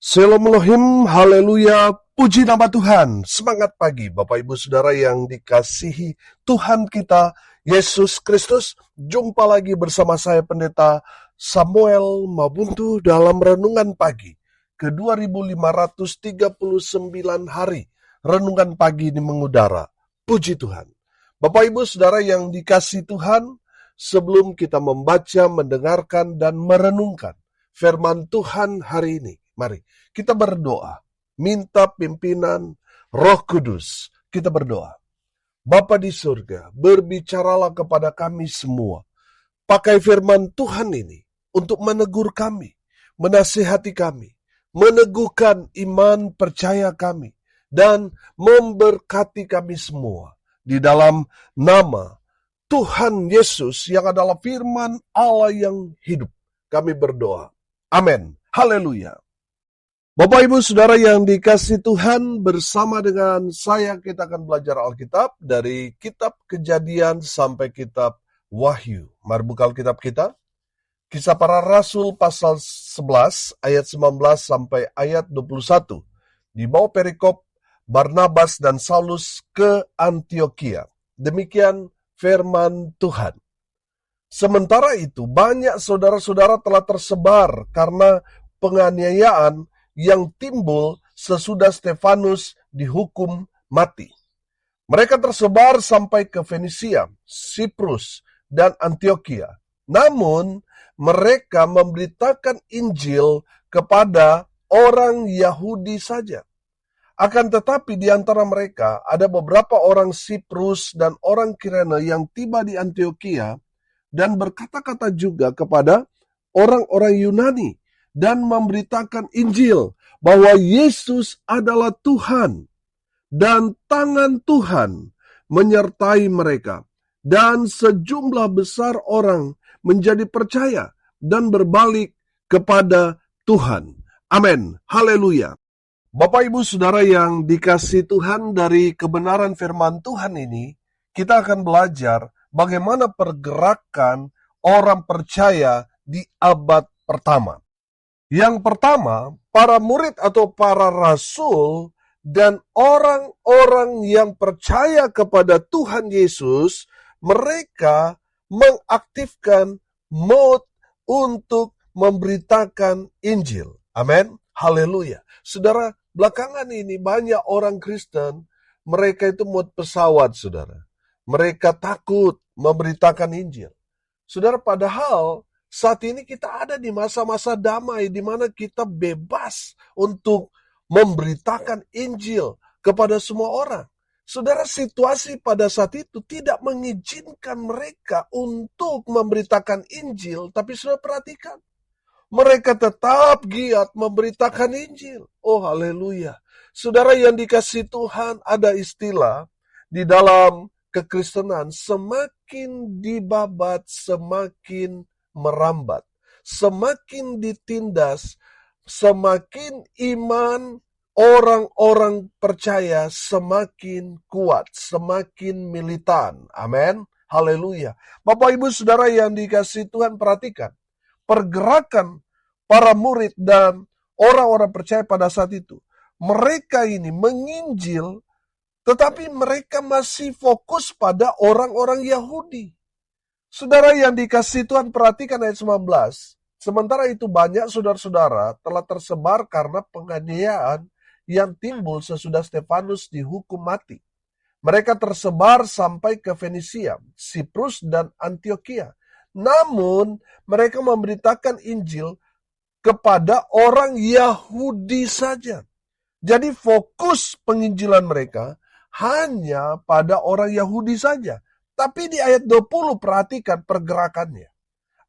Shalom Elohim, haleluya, puji nama Tuhan. Semangat pagi Bapak Ibu Saudara yang dikasihi Tuhan kita, Yesus Kristus. Jumpa lagi bersama saya Pendeta Samuel Mabuntu dalam Renungan Pagi ke 2539 hari. Renungan Pagi ini mengudara. Puji Tuhan. Bapak Ibu Saudara yang dikasihi Tuhan, sebelum kita membaca, mendengarkan, dan merenungkan firman Tuhan hari ini, mari kita berdoa, minta pimpinan Roh Kudus. Kita berdoa. Bapa di surga, berbicaralah kepada kami semua. Pakai firman Tuhan ini untuk menegur kami, menasihati kami, meneguhkan iman percaya kami, dan memberkati kami semua. Di dalam nama Tuhan Yesus yang adalah firman Allah yang hidup, kami berdoa. Amin. Haleluya. Bapak Ibu Saudara yang dikasihi Tuhan, bersama dengan saya kita akan belajar Alkitab dari kitab Kejadian sampai kitab Wahyu. Mari buka Alkitab kita. Kisah Para Rasul pasal 11 ayat 19 sampai ayat 21. Di bawah perikop Barnabas dan Saulus ke Antioquia. Demikian firman Tuhan. Sementara itu banyak saudara-saudara telah tersebar karena penganiayaan yang timbul sesudah Stefanus dihukum mati. Mereka tersebar sampai ke Fenisia, Siprus, dan Antioquia. Namun, mereka memberitakan Injil kepada orang Yahudi saja. Akan tetapi di antara mereka ada beberapa orang Siprus dan orang Kirene yang tiba di Antioquia dan berkata-kata juga kepada orang-orang Yunani dan memberitakan Injil bahwa Yesus adalah Tuhan, dan tangan Tuhan menyertai mereka, dan sejumlah besar orang menjadi percaya dan berbalik kepada Tuhan. Amin. Haleluya. Bapak Ibu Saudara yang dikasihi Tuhan, dari kebenaran firman Tuhan ini kita akan belajar bagaimana pergerakan orang percaya di abad pertama. Yang pertama, para murid atau para rasul dan orang-orang yang percaya kepada Tuhan Yesus, mereka mengaktifkan mode untuk memberitakan Injil. Amin. Haleluya. Saudara, belakangan ini banyak orang Kristen, mereka itu mode pesawat, saudara. Mereka takut memberitakan Injil. Saudara, padahal saat ini kita ada di masa-masa damai di mana kita bebas untuk memberitakan Injil kepada semua orang. Saudara, situasi pada saat itu tidak mengizinkan mereka untuk memberitakan Injil, tapi saudara perhatikan, mereka tetap giat memberitakan Injil. Oh, haleluya. Saudara yang dikasihi Tuhan, ada istilah di dalam kekristenan, semakin dibabat, semakin merambat. Semakin ditindas, semakin iman orang-orang percaya semakin kuat, semakin militan. Amin. Haleluya. Bapak Ibu Saudara yang dikasihi Tuhan, perhatikan pergerakan para murid dan orang-orang percaya pada saat itu. Mereka ini menginjil, tetapi mereka masih fokus pada orang-orang Yahudi. Saudara yang dikasihi Tuhan, perhatikan ayat 19. Sementara itu banyak saudara-saudara telah tersebar karena penganiayaan yang timbul sesudah Stefanus dihukum mati. Mereka tersebar sampai ke Fenisia, Siprus, dan Antioquia. Namun mereka memberitakan Injil kepada orang Yahudi saja. Jadi fokus penginjilan mereka hanya pada orang Yahudi saja. Tapi di ayat 20 perhatikan pergerakannya.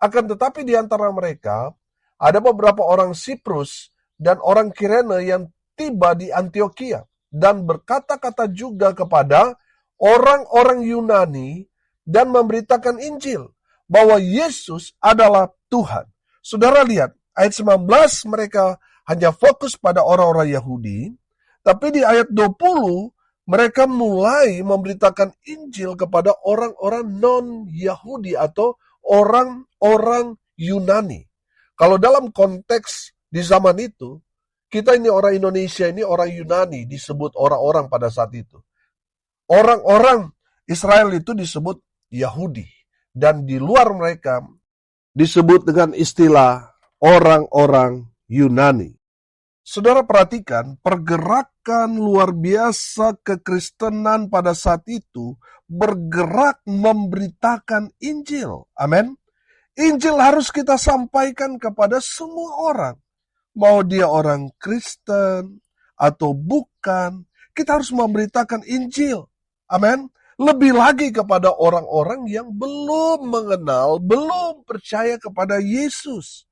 Akan tetapi di antara mereka ada beberapa orang Siprus dan orang Kirene yang tiba di Antioquia dan berkata-kata juga kepada orang-orang Yunani dan memberitakan Injil bahwa Yesus adalah Tuhan. Saudara lihat, ayat 19 mereka hanya fokus pada orang-orang Yahudi, tapi di ayat 20 mereka mulai memberitakan Injil kepada orang-orang non-Yahudi atau orang-orang Yunani. Kalau dalam konteks di zaman itu, Kita ini orang Indonesia, ini orang Yunani disebut orang-orang pada saat itu. Orang-orang Israel itu disebut Yahudi. Dan di luar mereka disebut dengan istilah orang-orang Yunani. Saudara perhatikan, pergerakan luar biasa kekristenan pada saat itu bergerak memberitakan Injil. Amin. Injil harus kita sampaikan kepada semua orang. Mau dia orang Kristen atau bukan, kita harus memberitakan Injil. Amin. Lebih lagi kepada orang-orang yang belum mengenal, belum percaya kepada Yesus.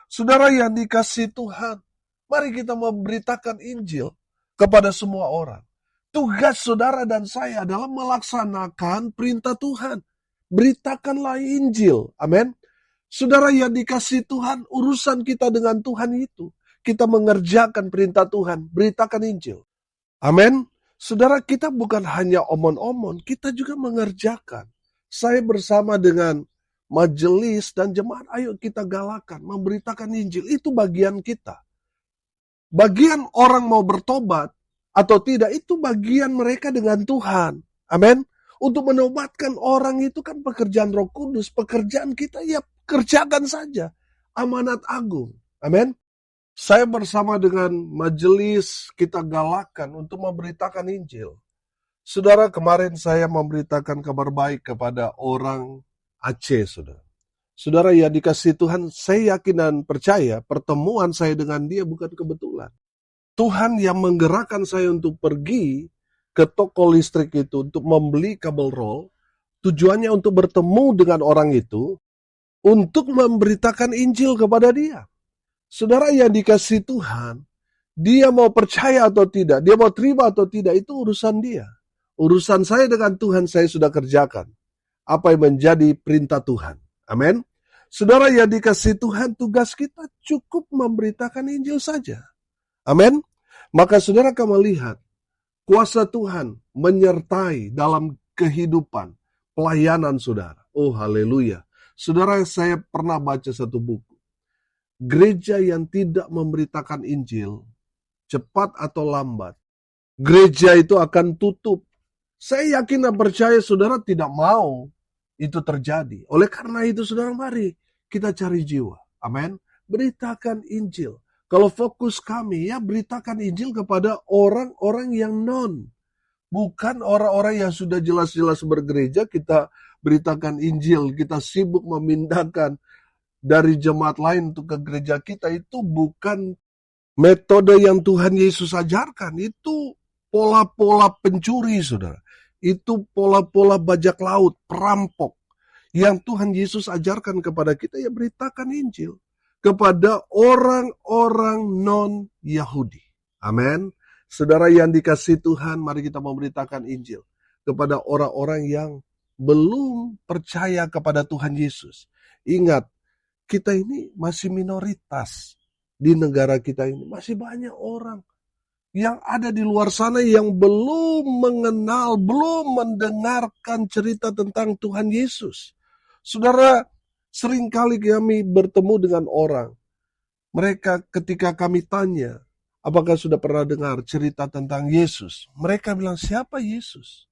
Saudara yang dikasihi Tuhan, mari kita memberitakan Injil kepada semua orang. Tugas saudara dan saya adalah melaksanakan perintah Tuhan. Beritakanlah Injil. Amin. Saudara yang dikasihi Tuhan, urusan kita dengan Tuhan itu, kita mengerjakan perintah Tuhan, beritakan Injil. Amin. Saudara, kita bukan hanya omon-omon, kita juga mengerjakan. Saya bersama dengan majelis dan jemaat, ayo kita galakan, memberitakan Injil. Itu bagian kita. Bagian orang mau bertobat atau tidak, itu bagian mereka dengan Tuhan. Amin. Untuk menobatkan orang itu kan pekerjaan Roh Kudus, pekerjaan kita ya kerjakan saja. Amanat agung. Amin. Saya bersama dengan majelis kita galakan untuk memberitakan Injil. Saudara, kemarin saya memberitakan kabar baik kepada orang Aceh, saudara. Saudara yang dikasihi Tuhan, saya yakin dan percaya pertemuan saya dengan dia bukan kebetulan. Tuhan yang menggerakkan saya untuk pergi ke toko listrik itu untuk membeli kabel roll, tujuannya untuk bertemu dengan orang itu, untuk memberitakan Injil kepada dia. Saudara yang dikasihi Tuhan, dia mau percaya atau tidak, dia mau terima atau tidak, itu urusan dia. Urusan saya dengan Tuhan saya sudah kerjakan. Apa yang menjadi perintah Tuhan. Amin. Saudara yang dikasihi Tuhan, tugas kita cukup memberitakan Injil saja. Amin. Maka saudara akan melihat kuasa Tuhan menyertai dalam kehidupan pelayanan saudara. Oh haleluya. Saudara, saya pernah baca satu buku. Gereja yang tidak memberitakan Injil, cepat atau lambat, gereja itu akan tutup. Saya yakin dan percaya saudara tidak mau itu terjadi. Oleh karena itu saudara, mari kita cari jiwa. Amin. Beritakan Injil. Kalau fokus kami ya beritakan Injil kepada orang-orang yang non. Bukan orang-orang yang sudah jelas-jelas bergereja, kita beritakan Injil. Kita sibuk memindahkan dari jemaat lain untuk ke gereja kita. Itu bukan metode yang Tuhan Yesus ajarkan. Itu pola-pola pencuri, saudara. Itu pola-pola bajak laut, perampok. Yang Tuhan Yesus ajarkan kepada kita, ya beritakan Injil kepada orang-orang non-Yahudi. Amin. Saudara yang dikasihi Tuhan, mari kita memberitakan Injil kepada orang-orang yang belum percaya kepada Tuhan Yesus. Ingat, kita ini masih minoritas di negara kita ini. Masih banyak orang yang ada di luar sana yang belum mengenal, belum mendengarkan cerita tentang Tuhan Yesus. Saudara, seringkali kami bertemu dengan orang. Mereka ketika kami tanya, apakah sudah pernah dengar cerita tentang Yesus? Mereka bilang, siapa Yesus?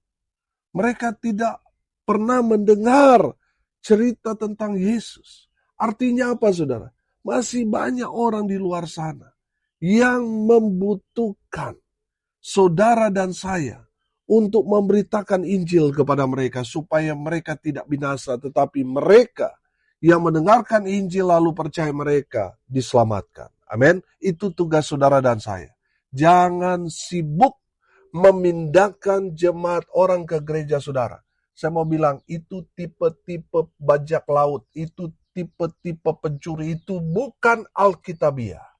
Mereka tidak pernah mendengar cerita tentang Yesus. Artinya apa, saudara? Masih banyak orang di luar sana yang membutuhkan saudara dan saya untuk memberitakan Injil kepada mereka supaya mereka tidak binasa, tetapi mereka yang mendengarkan Injil lalu percaya mereka diselamatkan. Amin. Itu tugas saudara dan saya. Jangan sibuk memindahkan jemaat orang ke gereja saudara. Saya mau bilang itu tipe-tipe bajak laut, itu tipe-tipe pencuri, itu bukan Alkitabiah.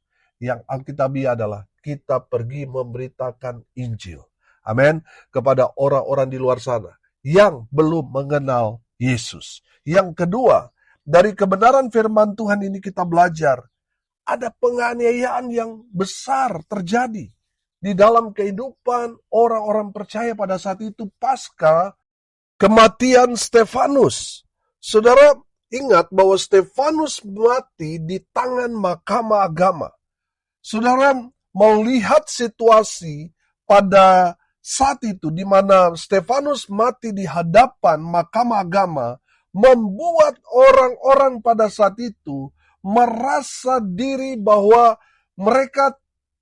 Yang Alkitabiah adalah kita pergi memberitakan Injil. Amin. Kepada orang-orang di luar sana yang belum mengenal Yesus. Yang kedua, dari kebenaran firman Tuhan ini kita belajar, ada penganiayaan yang besar terjadi di dalam kehidupan orang-orang percaya pada saat itu pasca kematian Stefanus. Saudara ingat bahwa Stefanus mati di tangan mahkamah agama. Saudara, melihat situasi pada saat itu di mana Stefanus mati di hadapan mahkamah agama, membuat orang-orang pada saat itu merasa diri bahwa mereka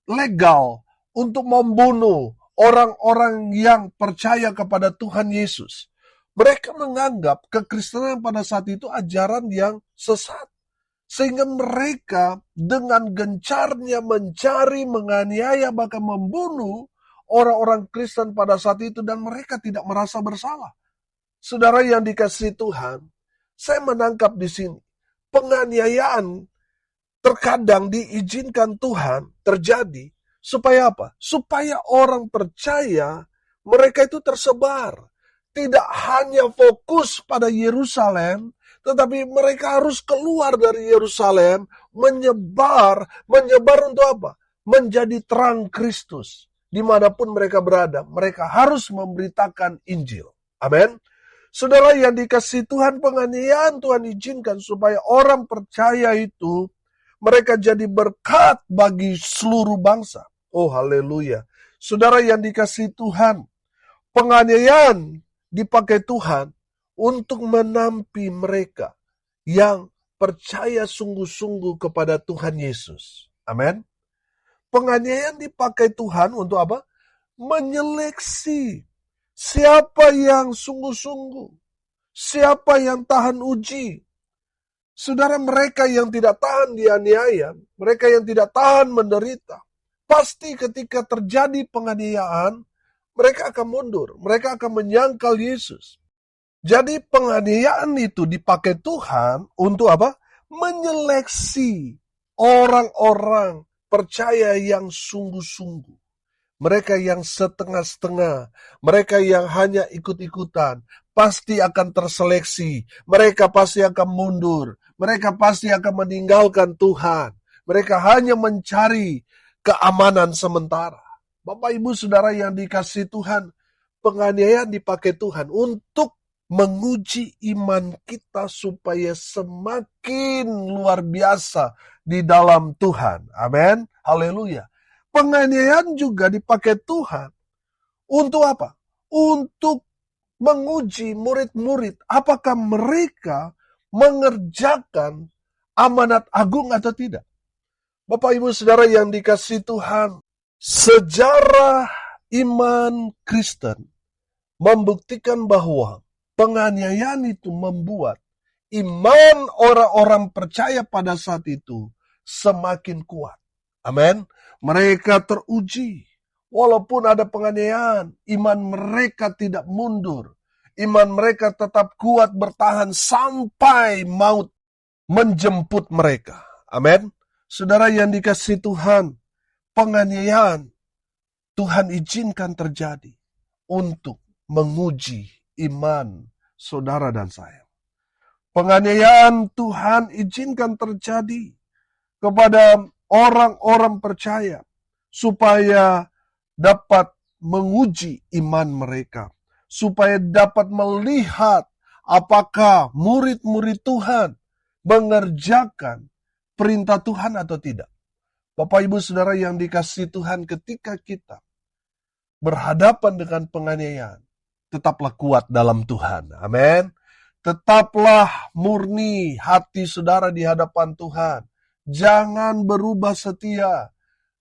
legal untuk membunuh orang-orang yang percaya kepada Tuhan Yesus. Mereka menganggap kekristenan pada saat itu ajaran yang sesat. Sehingga mereka dengan gencarnya mencari, menganiaya, bahkan membunuh orang-orang Kristen pada saat itu, dan mereka tidak merasa bersalah. Saudara yang dikasihi Tuhan, saya menangkap di sini, penganiayaan terkadang diizinkan Tuhan terjadi supaya apa? Supaya orang percaya mereka itu tersebar. Tidak hanya fokus pada Yerusalem, tetapi mereka harus keluar dari Yerusalem, menyebar untuk apa? Menjadi terang Kristus. Dimanapun mereka berada, mereka harus memberitakan Injil. Amin. Saudara yang dikasihi Tuhan, penganiayaan Tuhan izinkan supaya orang percaya itu, mereka jadi berkat bagi seluruh bangsa. Oh haleluya. Saudara yang dikasihi Tuhan, penganiayaan dipakai Tuhan untuk menampi mereka yang percaya sungguh-sungguh kepada Tuhan Yesus. Amin. Penganiayaan dipakai Tuhan untuk apa? Menyeleksi siapa yang sungguh-sungguh, siapa yang tahan uji. Saudara, mereka yang tidak tahan dianiaya, mereka yang tidak tahan menderita, pasti ketika terjadi penganiayaan, mereka akan mundur, mereka akan menyangkal Yesus. Jadi penganiayaan itu dipakai Tuhan untuk apa? Menyeleksi orang-orang percaya yang sungguh-sungguh. Mereka yang setengah-setengah, mereka yang hanya ikut-ikutan, pasti akan terseleksi. Mereka pasti akan mundur, mereka pasti akan meninggalkan Tuhan. Mereka hanya mencari keamanan sementara. Bapak Ibu Saudara yang dikasihi Tuhan, penganiayaan dipakai Tuhan untuk menguji iman kita supaya semakin luar biasa di dalam Tuhan. Amin. Haleluya. Penganiayaan juga dipakai Tuhan untuk apa? Untuk menguji murid-murid apakah mereka mengerjakan amanat agung atau tidak. Bapak Ibu Saudara yang dikasihi Tuhan, sejarah iman Kristen membuktikan bahwa penganiayaan itu membuat iman orang-orang percaya pada saat itu semakin kuat. Amin. Mereka teruji. Walaupun ada penganiayaan, iman mereka tidak mundur. Iman mereka tetap kuat bertahan sampai maut menjemput mereka. Amin. Saudara yang dikasihi Tuhan, penganiayaan Tuhan izinkan terjadi untuk menguji iman saudara dan saya. Penganiayaan Tuhan izinkan terjadi kepada orang-orang percaya supaya dapat menguji iman mereka, supaya dapat melihat apakah murid-murid Tuhan mengerjakan perintah Tuhan atau tidak. Bapak Ibu Saudara yang dikasihi Tuhan, ketika kita berhadapan dengan penganiayaan, tetaplah kuat dalam Tuhan. Amin. Tetaplah murni hati saudara di hadapan Tuhan. Jangan berubah setia.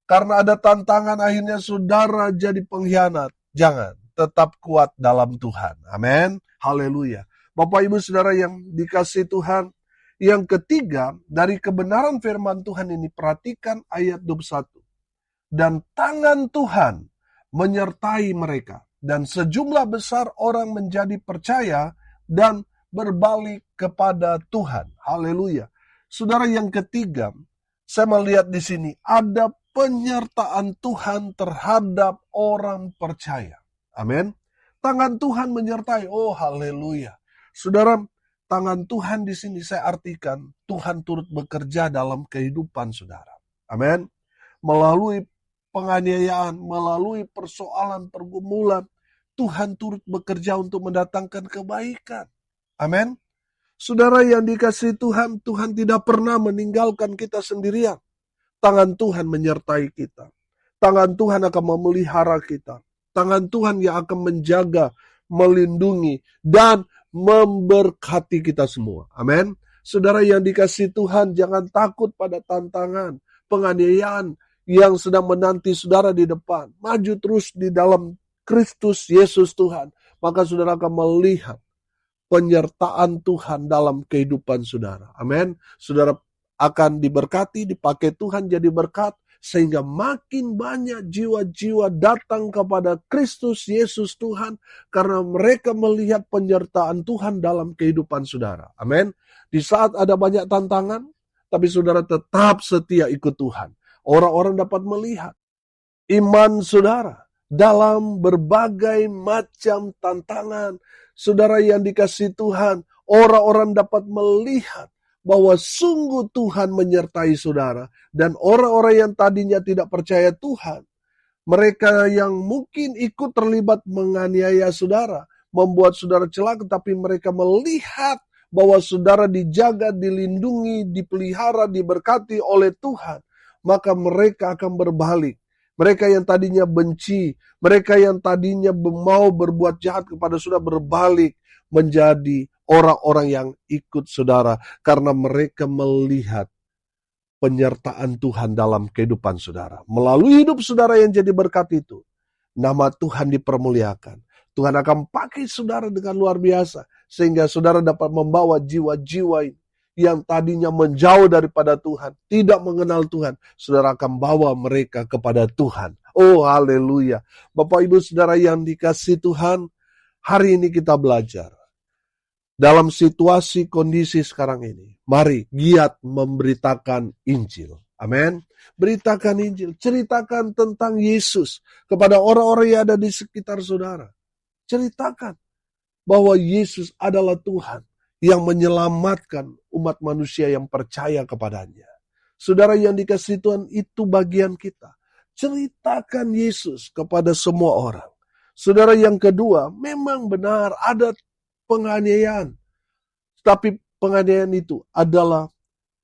Karena ada tantangan akhirnya saudara jadi pengkhianat. Jangan. Tetap kuat dalam Tuhan. Amin. Haleluya. Bapak Ibu Saudara yang dikasihi Tuhan. Yang ketiga, dari kebenaran firman Tuhan ini, perhatikan ayat 21. Dan tangan Tuhan menyertai mereka. Dan sejumlah besar orang menjadi percaya dan berbalik kepada Tuhan. Haleluya. Saudara yang ketiga, saya melihat di sini ada penyertaan Tuhan terhadap orang percaya. Amin. Tangan Tuhan menyertai. Oh haleluya. Saudara, tangan Tuhan di sini saya artikan Tuhan turut bekerja dalam kehidupan saudara. Amin. Melalui penganiayaan, melalui persoalan, pergumulan, Tuhan turut bekerja untuk mendatangkan kebaikan. Amin. Saudara yang dikasihi Tuhan, Tuhan tidak pernah meninggalkan kita sendirian. Tangan Tuhan menyertai kita. Tangan Tuhan akan memelihara kita. Tangan Tuhan yang akan menjaga, melindungi, dan memberkati kita semua. Amin. Saudara yang dikasihi Tuhan, jangan takut pada tantangan, penganiayaan yang sedang menanti saudara di depan. Maju terus di dalam Kristus Yesus Tuhan. Maka saudara akan melihat penyertaan Tuhan dalam kehidupan saudara. Amin. Saudara akan diberkati, dipakai Tuhan jadi berkat, sehingga makin banyak jiwa-jiwa datang kepada Kristus Yesus Tuhan, karena mereka melihat penyertaan Tuhan dalam kehidupan saudara. Amin. Di saat ada banyak tantangan, tapi saudara tetap setia ikut Tuhan. Orang-orang dapat melihat iman saudara dalam berbagai macam tantangan. Saudara yang dikasihi Tuhan, orang-orang dapat melihat bahwa sungguh Tuhan menyertai saudara. Dan orang-orang yang tadinya tidak percaya Tuhan, mereka yang mungkin ikut terlibat menganiaya saudara, membuat saudara celaka, tapi mereka melihat bahwa saudara dijaga, dilindungi, dipelihara, diberkati oleh Tuhan, maka mereka akan berbalik. Mereka yang tadinya benci, mereka yang tadinya mau berbuat jahat kepada saudara, berbalik menjadi orang-orang yang ikut saudara, karena mereka melihat penyertaan Tuhan dalam kehidupan saudara. Melalui hidup saudara yang jadi berkat itu, nama Tuhan dipermuliakan. Tuhan akan pakai saudara dengan luar biasa, sehingga saudara dapat membawa jiwa-jiwa yang tadinya menjauh daripada Tuhan, tidak mengenal Tuhan, saudara akan bawa mereka kepada Tuhan. Oh, haleluya. Bapak Ibu Saudara yang dikasihi Tuhan, hari ini kita belajar. Dalam situasi kondisi sekarang ini, mari giat memberitakan Injil. Amin. Beritakan Injil, ceritakan tentang Yesus kepada orang-orang yang ada di sekitar saudara. Ceritakan bahwa Yesus adalah Tuhan yang menyelamatkan umat manusia yang percaya kepadanya. Saudara yang dikasihi Tuhan, itu bagian kita. Ceritakan Yesus kepada semua orang. Saudara yang kedua, memang benar ada penganiayaan. Tapi penganiayaan itu adalah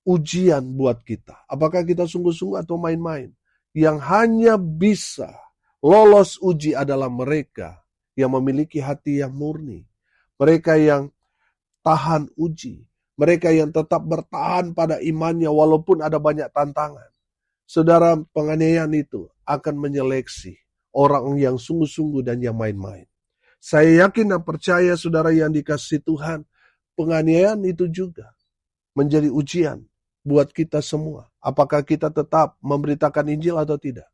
ujian buat kita. Apakah kita sungguh-sungguh atau main-main? Yang hanya bisa lolos uji adalah mereka yang memiliki hati yang murni. Mereka yang tahan uji. Mereka yang tetap bertahan pada imannya walaupun ada banyak tantangan. Saudara, penganiayaan itu akan menyeleksi orang yang sungguh-sungguh dan yang main-main. Saya yakin dan percaya saudara yang dikasihi Tuhan, penganiayaan itu juga menjadi ujian buat kita semua. Apakah kita tetap memberitakan Injil atau tidak?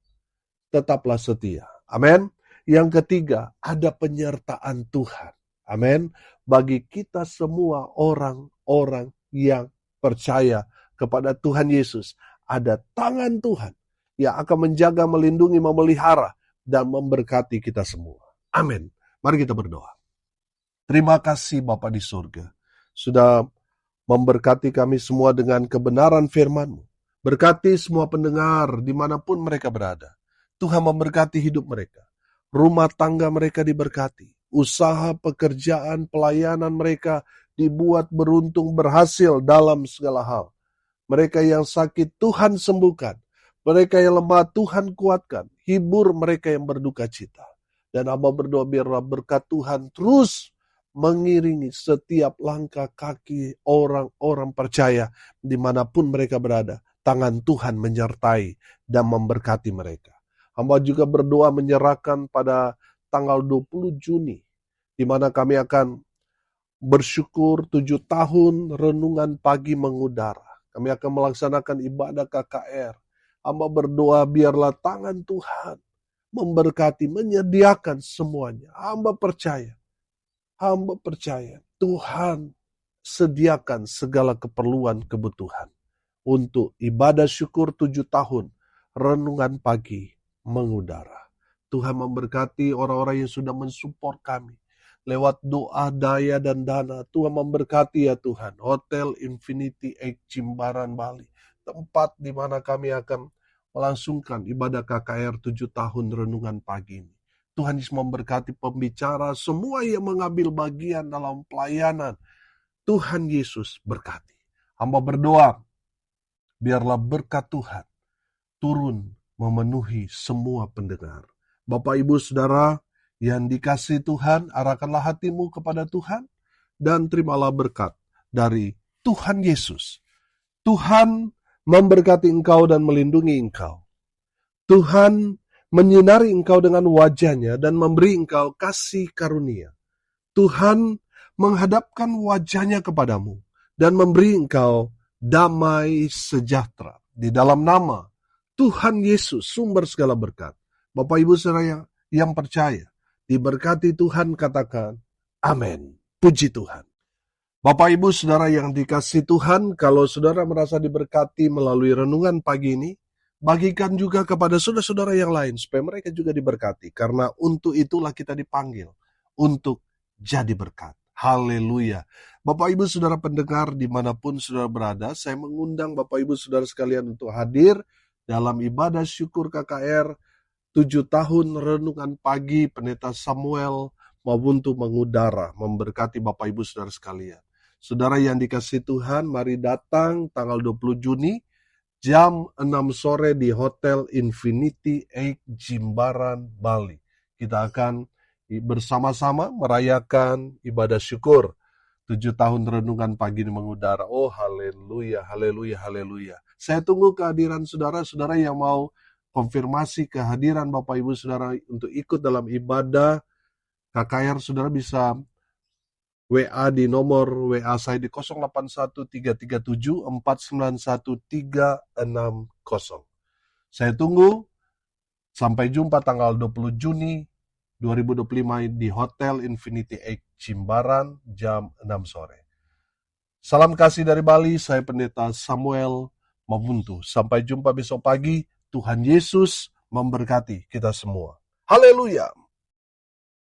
Tetaplah setia. Amin. Yang ketiga, ada penyertaan Tuhan. Amin. Bagi kita semua orang-orang yang percaya kepada Tuhan Yesus, ada tangan Tuhan yang akan menjaga, melindungi, memelihara, dan memberkati kita semua. Amin. Mari kita berdoa. Terima kasih Bapa di surga, sudah memberkati kami semua dengan kebenaran firman-Mu. Berkati semua pendengar dimanapun mereka berada. Tuhan memberkati hidup mereka. Rumah tangga mereka diberkati. Usaha, pekerjaan, pelayanan mereka dibuat beruntung, berhasil dalam segala hal. Mereka yang sakit Tuhan sembuhkan. Mereka yang lemah Tuhan kuatkan. Hibur mereka yang berduka cita. Dan Hamba berdoa biarlah berkat Tuhan terus mengiringi setiap langkah kaki orang-orang percaya dimanapun mereka berada. Tangan Tuhan menyertai dan memberkati mereka. Hamba juga berdoa menyerahkan pada tanggal 20 Juni, di mana kami akan bersyukur 7 tahun renungan pagi mengudara. Kami akan melaksanakan ibadah KKR. Hamba berdoa biarlah tangan Tuhan memberkati, menyediakan semuanya. Hamba percaya Tuhan sediakan segala keperluan kebutuhan untuk ibadah syukur 7 tahun renungan pagi mengudara. Tuhan memberkati orang-orang yang sudah mensupport kami lewat doa, daya, dan dana. Tuhan memberkati ya Tuhan. Hotel Infinity Egg Jimbaran Bali, tempat di mana kami akan melangsungkan ibadah KKR 7 tahun renungan pagi ini. Tuhan Yesus memberkati pembicara, semua yang mengambil bagian dalam pelayanan. Tuhan Yesus berkati. Hamba berdoa, biarlah berkat Tuhan turun memenuhi semua pendengar. Bapak, Ibu, Saudara yang dikasihi Tuhan, arahkanlah hatimu kepada Tuhan dan terimalah berkat dari Tuhan Yesus. Tuhan memberkati engkau dan melindungi engkau. Tuhan menyinari engkau dengan wajah-Nya dan memberi engkau kasih karunia. Tuhan menghadapkan wajah-Nya kepadamu dan memberi engkau damai sejahtera. Di dalam nama Tuhan Yesus, sumber segala berkat. Bapak, Ibu, Saudara yang percaya, diberkati Tuhan, katakan amin. Puji Tuhan. Bapak, Ibu, Saudara yang dikasihi Tuhan, kalau saudara merasa diberkati melalui renungan pagi ini, bagikan juga kepada saudara-saudara yang lain, supaya mereka juga diberkati. Karena untuk itulah kita dipanggil, untuk jadi berkat. Haleluya. Bapak, Ibu, Saudara pendengar dimanapun saudara berada, saya mengundang Bapak, Ibu, Saudara sekalian untuk hadir dalam ibadah syukur KKR 7 tahun renungan pagi Pendeta Samuel Mawuntu mengudara, memberkati Bapak, Ibu, Saudara sekalian. Saudara yang dikasihi Tuhan, mari datang tanggal 20 Juni jam 6 sore di Hotel Infinity Egg Jimbaran, Bali. Kita akan bersama-sama merayakan ibadah syukur 7 tahun renungan pagi ini mengudara. Oh, haleluya, haleluya, haleluya. Saya tunggu kehadiran saudara-saudara yang mau konfirmasi kehadiran Bapak, Ibu, Saudara untuk ikut dalam ibadah KKR. Saudara bisa WA di nomor WA saya di 081337491360. Saya tunggu. Sampai jumpa tanggal 20 Juni 2025 di Hotel Infinity Egg Jimbaran jam 6 sore. Salam kasih dari Bali, saya Pendeta Samuel Mawuntu. Sampai jumpa besok pagi. Tuhan Yesus memberkati kita semua. Haleluya.